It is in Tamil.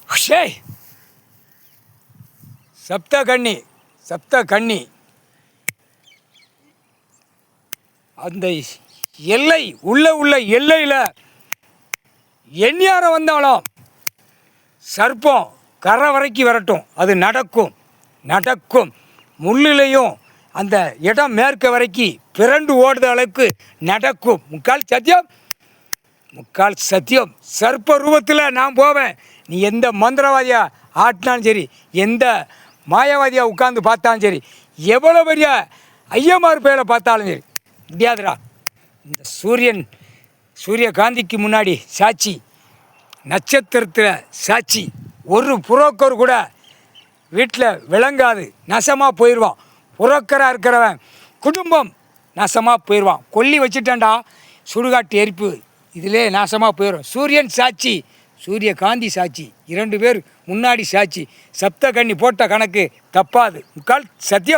ஷேய் சப்த கன்னி அந்த எல்லை உள்ள எல்லையில் எந்நேரம் வந்தாலும் சர்ப்பம் கரை வரைக்கும் வரட்டும், அது நடக்கும். முள்ளிலையும் அந்த இடம் மேற்க வரைக்கும் பிறண்டு ஓடுத அளவுக்கு நடக்கும். முக்கால் சத்தியம் சர்ப்ப ரூபத்தில் நான் போவேன். நீ எந்த மந்திரவாதியா ஆட்டினாலும் சரி, எந்த மாயாவாதியா உட்காந்து பார்த்தாலும் சரி, எவ்வளோ பெரிய ஐயமார் பேரை பார்த்தாலும் சரி முடியாதுடா. இந்த சூரியகாந்திக்கு முன்னாடி சாட்சி, நட்சத்திரத்தில் சாட்சி, ஒரு புரோக்கர் கூட வீட்டில் விளங்காது, நாசமாக போயிடுவான். புரோக்கராக இருக்கிறவன் குடும்பம் நாசமாக போயிடுவான். கொல்லி வச்சுட்டான்டா, சுடுகாட்டு எரிப்பு, இதிலே நாசமாக போயிடும். சூரியன் சாட்சி, சூரியகாந்தி சாட்சி, 2 பேர் முன்னாடி சாட்சி. சப்த கன்னி போட்ட கணக்கு தப்பாது. முக்கால் சத்தியம்.